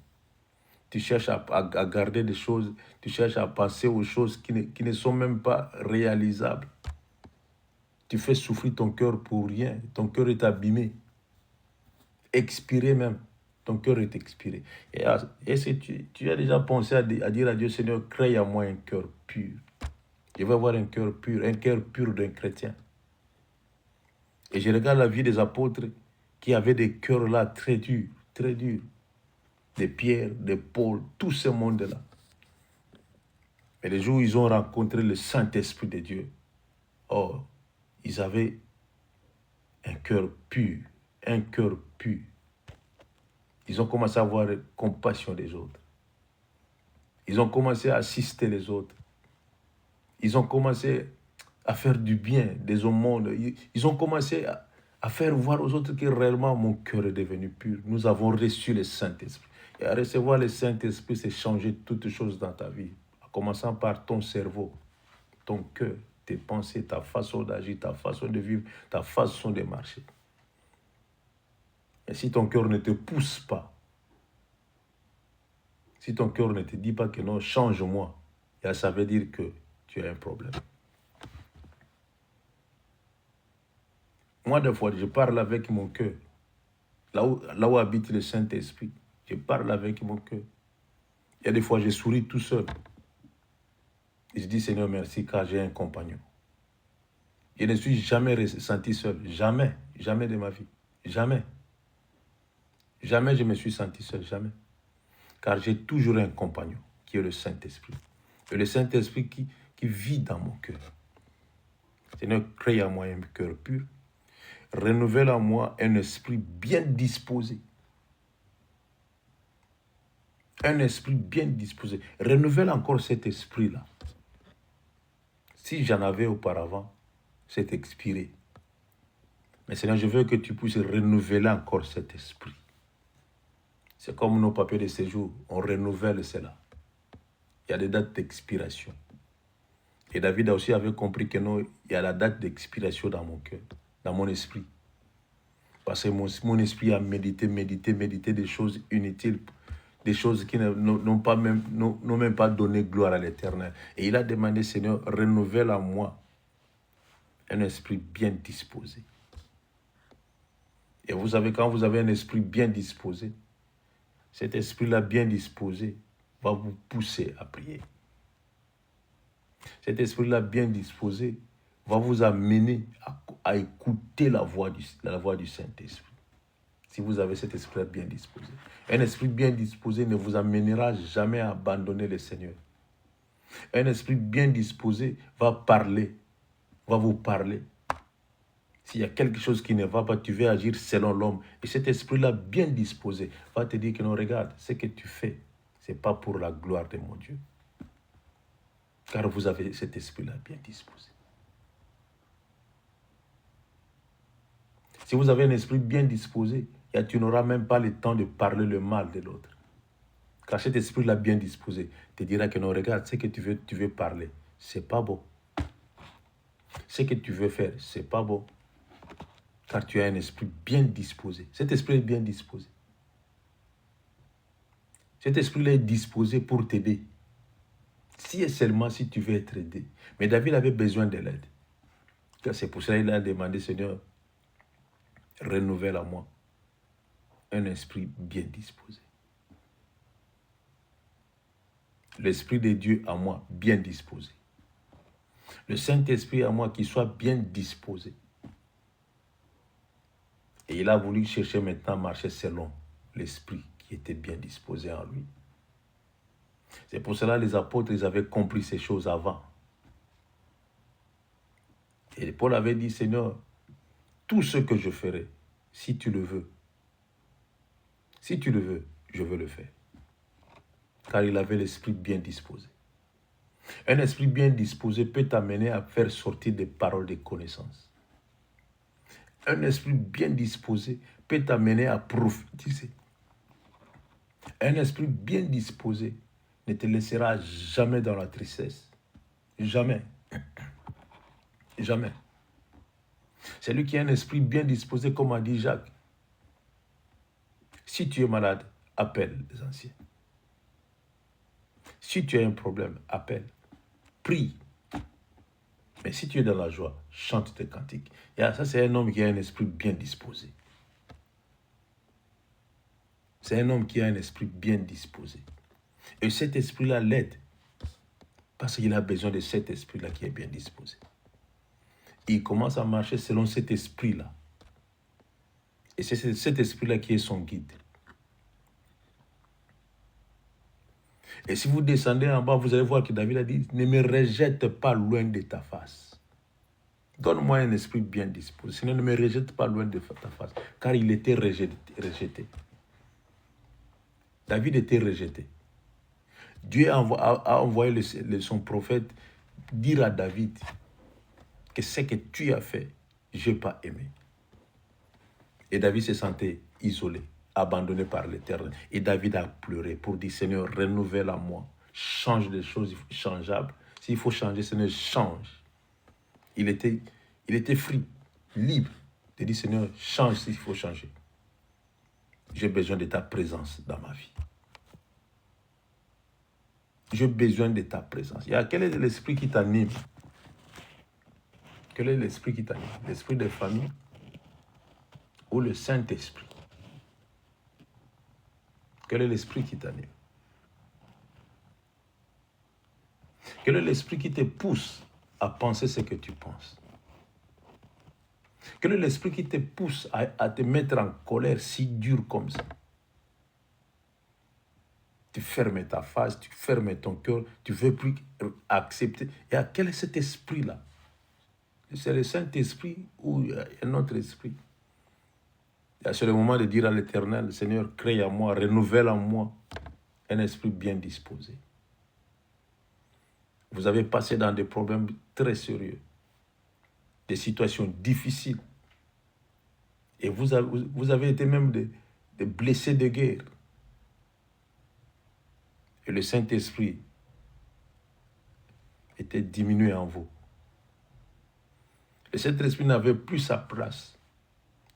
Tu cherches à garder des choses, tu cherches à penser aux choses qui ne sont même pas réalisables. Tu fais souffrir ton cœur pour rien, ton cœur est abîmé, expiré même. Ton cœur est expiré. Et est-ce que tu as déjà pensé à dire à Dieu, Seigneur, crée en moi un cœur pur. Je veux avoir un cœur pur d'un chrétien. Et je regarde la vie des apôtres qui avaient des cœurs là très durs, des Pierre, des Paul, tout ce monde-là. Mais les jours où ils ont rencontré le Saint-Esprit de Dieu, ils avaient un cœur pur, un cœur pur. Ils ont commencé à avoir compassion des autres. Ils ont commencé à assister les autres. Ils ont commencé à faire du bien des au monde. Ils ont commencé à faire voir aux autres que réellement mon cœur est devenu pur. Nous avons reçu le Saint-Esprit. Et à recevoir le Saint-Esprit, c'est changer toutes choses dans ta vie, en commençant par ton cerveau, ton cœur, tes pensées, ta façon d'agir, ta façon de vivre, ta façon de marcher. Et si ton cœur ne te pousse pas, si ton cœur ne te dit pas que non, change-moi, ça veut dire que tu as un problème. Moi, des fois, je parle avec mon cœur. Là où habite le Saint-Esprit, je parle avec mon cœur. Il y a des fois, je souris tout seul. Et je dis, Seigneur, merci, car j'ai un compagnon. Je ne suis jamais senti seul. Jamais. Jamais de ma vie. Jamais. Jamais je me suis senti seul. Jamais. Car j'ai toujours un compagnon, qui est le Saint-Esprit. Et le Saint-Esprit qui vit dans mon cœur. Seigneur, crée en moi un cœur pur. Renouvelle en moi un esprit bien disposé. Un esprit bien disposé. Renouvelle encore cet esprit-là. Si j'en avais auparavant, c'est expiré. Mais Seigneur, je veux que tu puisses renouveler encore cet esprit. C'est comme nos papiers de séjour, on renouvelle cela. Il y a des dates d'expiration. Et David aussi avait compris que non, il y a la date d'expiration dans mon cœur, dans mon esprit. Parce que mon esprit a médité des choses inutiles, des choses qui n'ont même pas donné gloire à l'Éternel. Et il a demandé, Seigneur, renouvelle en moi un esprit bien disposé. Et vous savez, quand vous avez un esprit bien disposé, cet esprit-là bien disposé va vous pousser à prier. Cet esprit-là bien disposé va vous amener à écouter la voix du Saint-Esprit. Si vous avez cet esprit-là bien disposé. Un esprit bien disposé ne vous amènera jamais à abandonner le Seigneur. Un esprit bien disposé va vous parler. S'il y a quelque chose qui ne va pas, tu veux agir selon l'homme. Et cet esprit-là bien disposé va te dire que non, regarde, ce que tu fais, ce n'est pas pour la gloire de mon Dieu. Car vous avez cet esprit-là bien disposé. Si vous avez un esprit bien disposé, tu n'auras même pas le temps de parler le mal de l'autre. Car cet esprit-là bien disposé te dira que non, regarde, ce que tu veux parler, c'est pas bon. Ce que tu veux faire, c'est pas bon. Car tu as un esprit bien disposé. Cet esprit est bien disposé. Cet esprit-là est disposé pour t'aider. Si et seulement si tu veux être aidé. Mais David avait besoin de l'aide. C'est pour cela qu'il a demandé, Seigneur, renouvelle en moi un esprit bien disposé. L'Esprit de Dieu en moi bien disposé. Le Saint-Esprit en moi qui soit bien disposé. Et il a voulu chercher maintenant à marcher selon l'Esprit qui était bien disposé en lui. C'est pour cela que les apôtres, ils avaient compris ces choses avant. Et Paul avait dit, Seigneur, tout ce que je ferai, si tu le veux, je veux le faire. Car il avait l'esprit bien disposé. Un esprit bien disposé peut t'amener à faire sortir des paroles de connaissance. Un esprit bien disposé peut t'amener à prophétiser. Un esprit bien disposé ne te laissera jamais dans la tristesse. Jamais. Jamais. Celui qui a un esprit bien disposé, comme a dit Jacques. Si tu es malade, appelle les anciens. Si tu as un problème, appelle. Prie. Mais si tu es dans la joie, chante tes cantiques. Et ça, c'est un homme qui a un esprit bien disposé. C'est un homme qui a un esprit bien disposé. Et cet esprit-là l'aide. Parce qu'il a besoin de cet esprit-là qui est bien disposé. Il commence à marcher selon cet esprit-là. Et c'est cet esprit-là qui est son guide. Et si vous descendez en bas, vous allez voir que David a dit, ne me rejette pas loin de ta face. Donne-moi un esprit bien disposé. Sinon, ne me rejette pas loin de ta face. Car il était rejeté. David était rejeté. Dieu a envoyé son prophète dire à David que ce que tu as fait, je n'ai pas aimé. Et David se sentait isolé, abandonné par l'Éternel. Et David a pleuré pour dire, Seigneur, renouvelle en moi. Change des choses changeables. S'il faut changer, Seigneur, change. Il était free, libre. Il dit, Seigneur, change s'il faut changer. J'ai besoin de ta présence dans ma vie. J'ai besoin de ta présence. Quel est l'esprit qui t'anime? Quel est l'esprit qui t'anime? L'esprit de famille ou le Saint-Esprit? Quel est l'esprit qui t'anime? Quel est l'esprit qui te pousse à penser ce que tu penses? Quel est l'esprit qui te pousse à te mettre en colère si dur comme ça? Tu fermes ta face, tu fermes ton cœur, tu ne veux plus accepter. Et quel est cet esprit-là? C'est le Saint-Esprit ou un autre esprit? C'est le moment de dire à l'Éternel, Seigneur, crée en moi, renouvelle en moi un esprit bien disposé. Vous avez passé dans des problèmes très sérieux, des situations difficiles. Et vous avez été même des blessés de guerre. Et le Saint-Esprit était diminué en vous. Le Saint-Esprit n'avait plus sa place.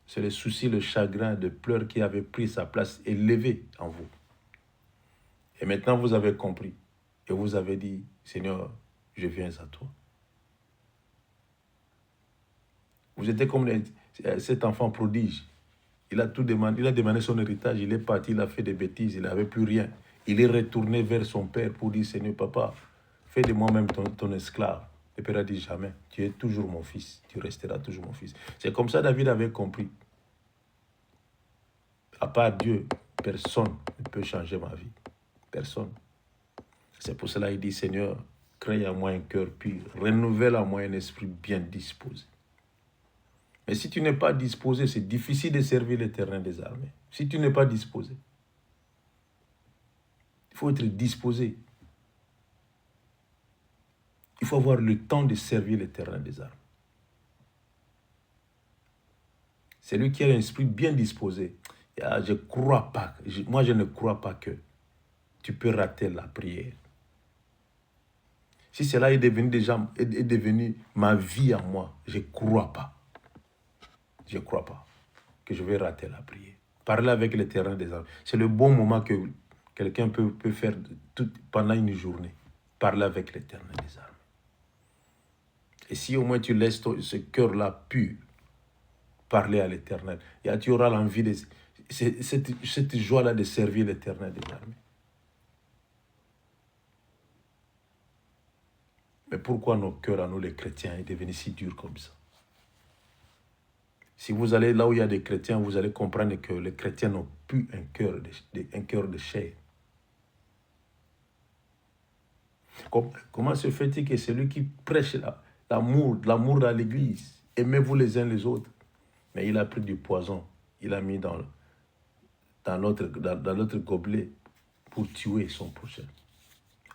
C'est le souci, le chagrin, le pleurs qui avait pris sa place élevé en vous. Et maintenant, vous avez compris. Et vous avez dit, Seigneur, je viens à toi. Vous étiez comme cet enfant prodige. Il a tout demandé, il a demandé son héritage, il est parti, il a fait des bêtises, il n'avait plus rien. Il est retourné vers son père pour dire, Seigneur, papa, fais de moi-même ton esclave. Le père a dit, jamais, tu es toujours mon fils, tu resteras toujours mon fils. C'est comme ça David avait compris. À part Dieu, personne ne peut changer ma vie. Personne. C'est pour cela qu'il dit, Seigneur, crée en moi un cœur pur, renouvelle en moi un esprit bien disposé. Mais si tu n'es pas disposé, c'est difficile de servir l'Éternel des armées. Si tu n'es pas disposé, il faut être disposé. Il faut avoir le temps de servir l'Éternel des armées. C'est lui qui a un esprit bien disposé. Je crois pas, moi je ne crois pas que tu peux rater la prière. Si cela est devenu ma vie à moi, je ne crois pas. Je ne crois pas que je vais rater la prière. Parler avec l'Éternel des armées. C'est le bon moment que quelqu'un peut faire pendant une journée. Parler avec l'Éternel des armées. Et si au moins tu laisses ce cœur-là pur, parler à l'Éternel, et tu auras l'envie de cette joie-là de servir l'Éternel des armées. Mais pourquoi nos cœurs à nous les chrétiens est devenu si durs comme ça? Si vous allez là où il y a des chrétiens, vous allez comprendre que les chrétiens n'ont plus un cœur de chair. Comment se fait-il que celui qui prêche l'amour à l'église, aimez-vous les uns les autres, mais il a pris du poison, il a mis dans notre gobelet pour tuer son prochain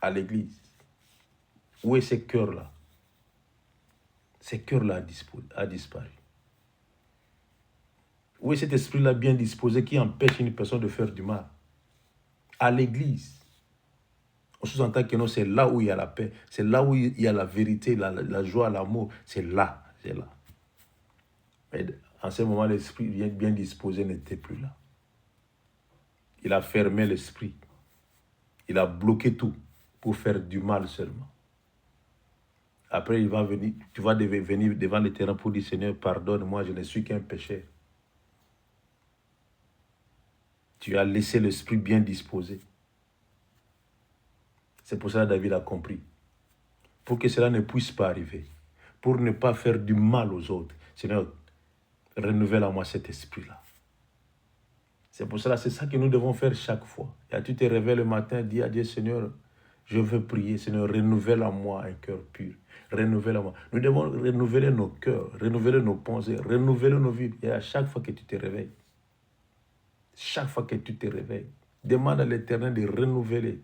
à l'église? Où est ce cœur-là? Ce cœur-là a disparu. Où est cet esprit-là bien disposé qui empêche une personne de faire du mal? À l'église. On sous-entend que non, c'est là où il y a la paix, c'est là où il y a la vérité, la joie, l'amour, c'est là. Mais en ce moment, l'esprit bien disposé n'était plus là. Il a fermé l'esprit. Il a bloqué tout pour faire du mal seulement. Après, tu vas venir devant l'Éternel pour dire, Seigneur, pardonne-moi, je ne suis qu'un pécheur. Tu as laissé l'esprit bien disposé. C'est pour ça que David a compris. Pour que cela ne puisse pas arriver. Pour ne pas faire du mal aux autres. Seigneur, renouvelle en moi cet esprit-là. C'est pour cela, c'est ça que nous devons faire chaque fois. Et tu te réveilles le matin, dis à Dieu, Seigneur, je veux prier. Seigneur, renouvelle en moi un cœur pur. Renouvelle en moi. Nous devons renouveler nos cœurs, renouveler nos pensées, renouveler nos vies. Et à chaque fois que tu te réveilles, demande à l'Éternel de renouveler.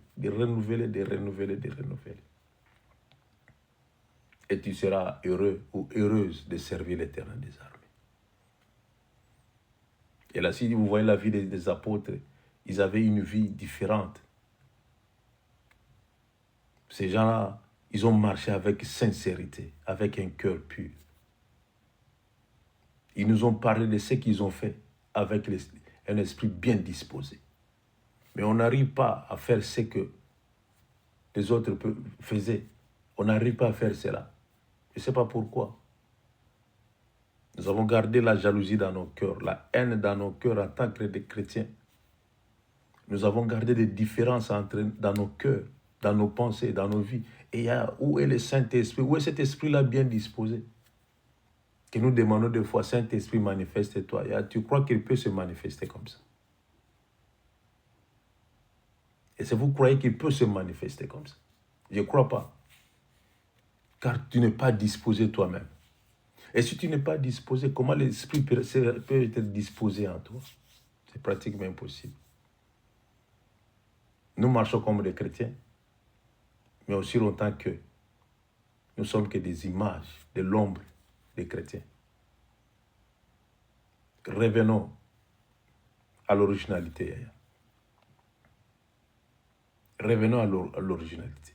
Et tu seras heureux ou heureuse de servir l'Éternel des armées. Et là, si vous voyez la vie des apôtres, ils avaient une vie différente. Ces gens-là, ils ont marché avec sincérité, avec un cœur pur. Ils nous ont parlé de ce qu'ils ont fait avec un esprit bien disposé. Mais on n'arrive pas à faire ce que les autres faisaient. On n'arrive pas à faire cela. Je ne sais pas pourquoi. Nous avons gardé la jalousie dans nos cœurs, la haine dans nos cœurs en tant que des chrétiens. Nous avons gardé des différences dans nos cœurs, dans nos pensées, dans nos vies. Et où est le Saint-Esprit? Où est cet esprit-là bien disposé? Que nous demandons des fois, Saint-Esprit, manifeste-toi. Tu crois qu'il peut se manifester comme ça? Et si vous croyez qu'il peut se manifester comme ça, je ne crois pas. Car tu n'es pas disposé toi-même. Et si tu n'es pas disposé, comment l'esprit peut être disposé en toi? C'est pratiquement impossible. Nous marchons comme des chrétiens, mais aussi longtemps que nous sommes que des images, de l'ombre des chrétiens. Revenons à l'originalité. Revenons à l'originalité.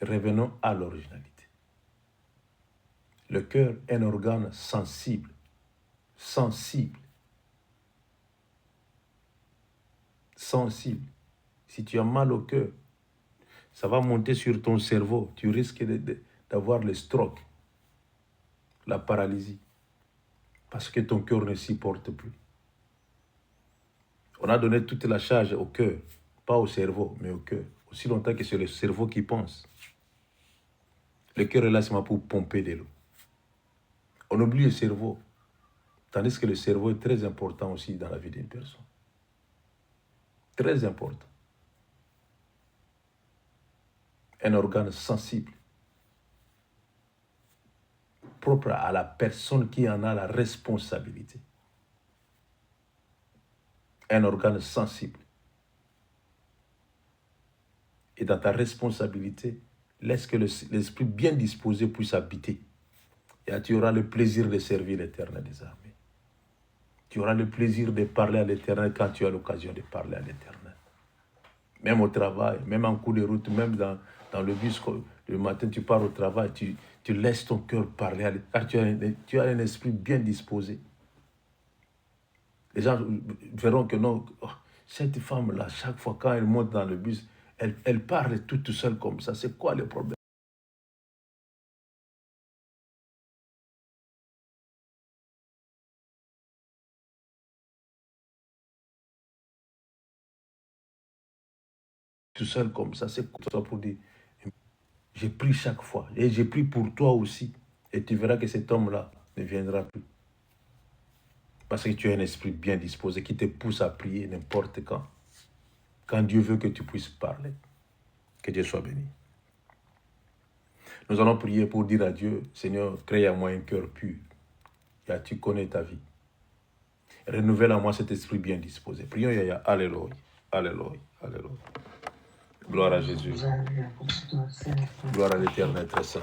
Revenons à l'originalité. Le cœur est un organe sensible. Sensible. Sensible. Si tu as mal au cœur, ça va monter sur ton cerveau. Tu risques d'avoir le stroke, la paralysie, parce que ton cœur ne s'y porte plus. On a donné toute la charge au cœur, pas au cerveau, mais au cœur. Aussi longtemps que c'est le cerveau qui pense. Le cœur est là seulement pour pomper de l'eau. On oublie le cerveau, tandis que le cerveau est très important aussi dans la vie d'une personne. Très important. Un organe sensible, propre à la personne qui en a la responsabilité. Un organe sensible. Et dans ta responsabilité, laisse que l'esprit bien disposé puisse habiter. Et tu auras le plaisir de servir l'Éternel des armées. Tu auras le plaisir de parler à l'Éternel quand tu as l'occasion de parler à l'Éternel. Même au travail, même en cours de route, même dans le bus, le matin tu pars au travail, tu laisses ton cœur parler, car tu as un esprit bien disposé. Les gens verront que non, cette femme-là, chaque fois quand elle monte dans le bus, elle parle toute seule comme ça. C'est quoi le problème? Tout seul comme ça, c'est quoi pour dire? J'ai pris chaque fois, et j'ai pris pour toi aussi. Et tu verras que cet homme-là ne viendra plus. Parce que tu as un esprit bien disposé qui te pousse à prier n'importe quand. Quand Dieu veut que tu puisses parler. Que Dieu soit béni. Nous allons prier pour dire à Dieu, Seigneur, crée en moi un cœur pur. Et tu connais ta vie. Renouvelle en moi cet esprit bien disposé. Prions, Yaya. Alléluia. Alléluia. Alléluia. Gloire à Jésus. Gloire à l'Éternel très saint.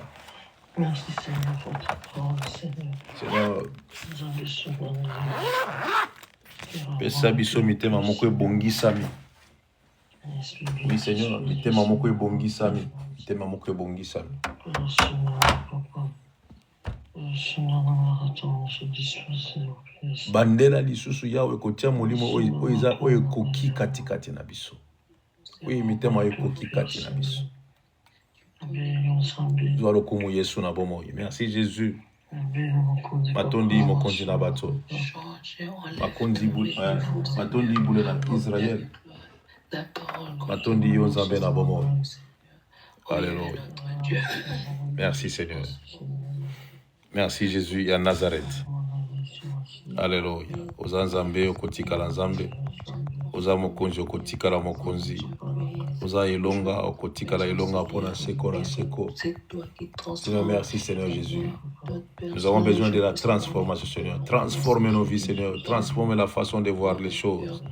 Merci Seigneur pour ta parole, Seigneur. Seigneur, Nous avons souvent pesa biso mitema moko ebongisami. Oui Seigneur, mitema moko ebongisami. Mitema moko ebongisami. Bandela lisusu yawe kotia molimo oyo eza oyo ekoki katikati na biso. Oui, mitema ekoki kati na biso. Merci Jésus. Matondi mokonzi na bato. Matondi boule na Israël. Matondi yo nzambe na bomo. Alléluia. Merci Seigneur. Merci Jésus ya Nazareth. Alléluia. Oza nzambe okotika la nzambe. Oza mokonzi okotika la mokonzi. Oza Elonga, Okotika la Elonga, Pona Seko, la Seko. Seigneur, merci Seigneur Jésus. Nous avons besoin de la transformation, Seigneur. Transforme nos vies, Seigneur. Transforme la façon de voir les choses.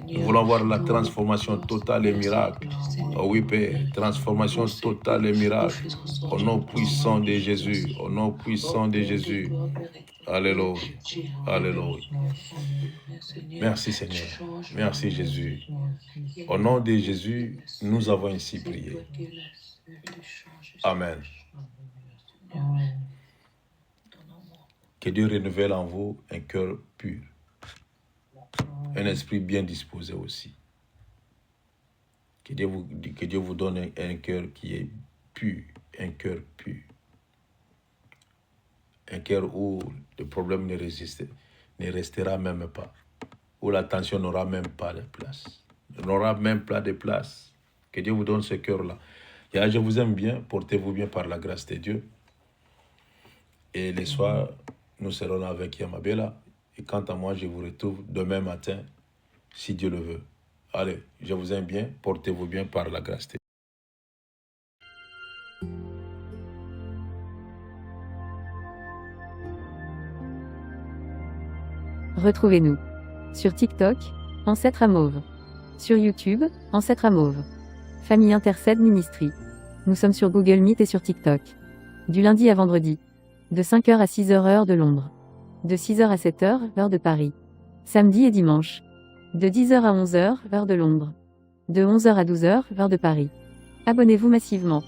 Nous voulons voir la transformation totale et miracle. Oh oui, Père, transformation totale et miracle. Au nom puissant de Jésus. Au nom puissant de Jésus. Alléluia. Alléluia. Merci Seigneur. Merci Jésus. Au nom de Jésus, nous avons ainsi prié. Amen. Que Dieu renouvelle en vous un cœur pur. Un esprit bien disposé aussi. Que Dieu vous donne un cœur qui est pur. Un cœur pur. Un cœur où le problème ne restera même pas. Où la tension n'aura même pas de place. N'aura même pas de place. Que Dieu vous donne ce cœur-là. Et je vous aime bien. Portez-vous bien par la grâce de Dieu. Et les soirs, nous serons là avec Yamabela. Et quant à moi, je vous retrouve demain matin, si Dieu le veut. Allez, je vous aime bien. Portez-vous bien par la grâce de Dieu. Retrouvez-nous sur TikTok, Ancêtre à Mauve. Sur YouTube, Ancêtre à Mauve. Famille Intercède Ministry. Nous sommes sur Google Meet et sur TikTok. Du lundi à vendredi. De 5h à 6h heure de Londres. De 6h à 7h, heure de Paris. Samedi et dimanche. De 10h à 11h, heure de Londres. De 11h à 12h, heure de Paris. Abonnez-vous massivement.